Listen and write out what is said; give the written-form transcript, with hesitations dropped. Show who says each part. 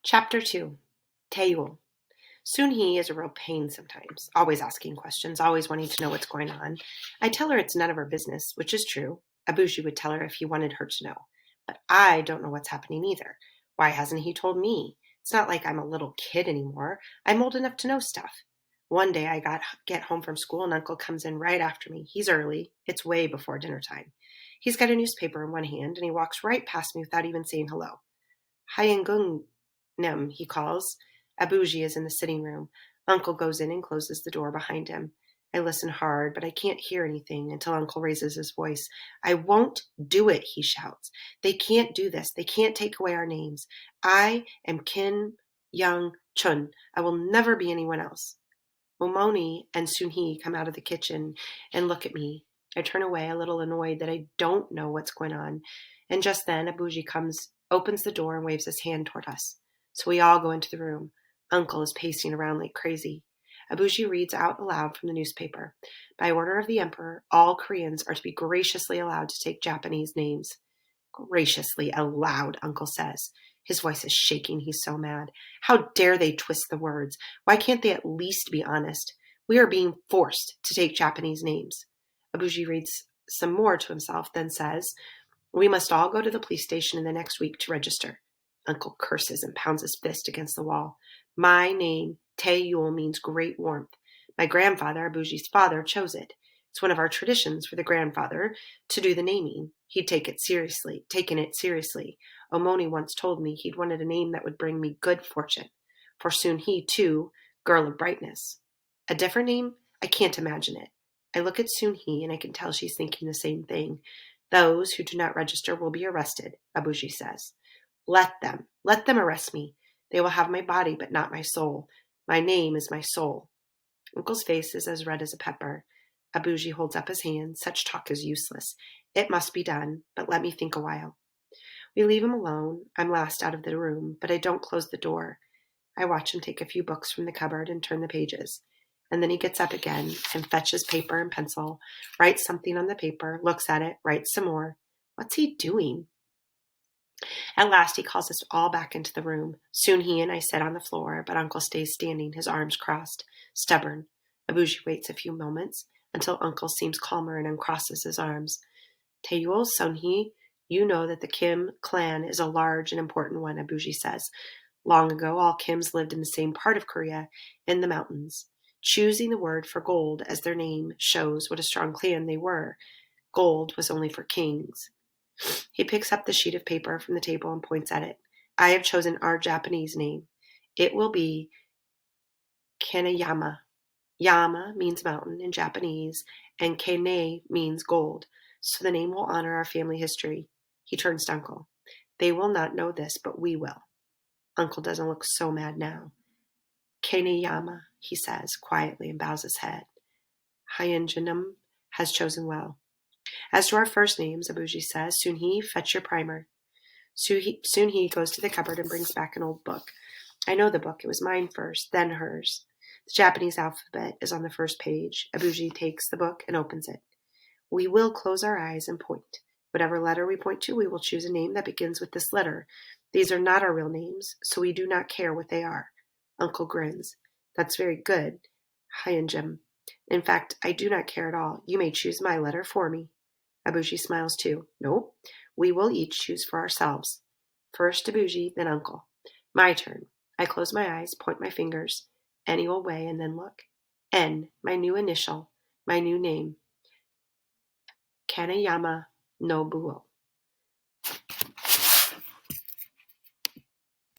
Speaker 1: Chapter 2. Taeyul. Soon-hee is a real pain sometimes, always asking questions, always wanting to know what's going on. I tell her it's none of her business, which is true. Abuji would tell her if he wanted her to know. But I don't know what's happening either. Why hasn't he told me? It's not like I'm a little kid anymore. I'm old enough to know stuff. One day get home from school and Uncle comes in right after me. He's early. It's way before dinner time. He's got a newspaper in one hand and he walks right past me without even saying hello. Hayengung Nem, he calls. Abuji is in the sitting room. Uncle goes in and closes the door behind him. I listen hard, but I can't hear anything until Uncle raises his voice. I won't do it, he shouts. They can't do this. They can't take away our names. I am Kim Young Chun. I will never be anyone else. Omoni and Soon-hee come out of the kitchen and look at me. I turn away, a little annoyed that I don't know what's going on. And just then, Abuji comes, opens the door, and waves his hand toward us. So we all go into the room. Uncle is pacing around like crazy. Abuji reads out aloud from the newspaper. By order of the emperor, all Koreans are to be graciously allowed to take Japanese names. Graciously allowed, Uncle says. His voice is shaking. He's so mad. How dare they twist the words? Why can't they at least be honest? We are being forced to take Japanese names. Abuji reads some more to himself, then says, we must all go to the police station in the next week to register. Uncle curses and pounds his fist against the wall. My name, Taeyul, means great warmth. My grandfather, Abuji's father, chose it. It's one of our traditions for the grandfather to do the naming. He'd taken it seriously. Omoni once told me he'd wanted a name that would bring me good fortune. For Soon-hee, too, girl of brightness. A different name? I can't imagine it. I look at Soon-hee and I can tell she's thinking the same thing. Those who do not register will be arrested, Abuji says. Let them arrest me. They will have my body, but not my soul. My name is my soul. Uncle's face is as red as a pepper. Abuji holds up his hand. Such talk is useless. It must be done, but let me think a while. We leave him alone. I'm last out of the room, but I don't close the door. I watch him take a few books from the cupboard and turn the pages. And then he gets up again and fetches paper and pencil, writes something on the paper, looks at it, writes some more. What's he doing? At last he calls us all back into the room. Soon he and I sit on the floor, but Uncle stays standing, his arms crossed, stubborn. Abuji waits a few moments until Uncle seems calmer and uncrosses his arms. Taeyul, Soon-hee, you know that the Kim clan is a large and important one, Abuji says. Long ago, all Kims lived in the same part of Korea, in the mountains. Choosing the word for gold as their name shows what a strong clan they were. Gold was only for kings. He picks up the sheet of paper from the table and points at it. I have chosen our Japanese name. It will be Kaneyama. Yama means mountain in Japanese, and Kane means gold, so the name will honor our family history. He turns to Uncle. They will not know this, but we will. Uncle doesn't look so mad now. Kaneyama, he says quietly and bows his head. Hyenjanum has chosen well. As to our first names, Abuji says, Soon-hee, fetch your primer. Soon-hee goes to the cupboard and brings back an old book. I know the book. It was mine first, then hers. The Japanese alphabet is on the first page. Abuji takes the book and opens it. We will close our eyes and point. Whatever letter we point to, we will choose a name that begins with this letter. These are not our real names, so we do not care what they are. Uncle grins. That's very good, Hyenjim. In fact, I do not care at all. You may choose my letter for me. Abuji smiles too. Nope, we will each choose for ourselves. First Abuji, then Uncle. My turn. I close my eyes, point my fingers, any old way, and then look. N, my new initial, my new name. Kaneyama no Buo.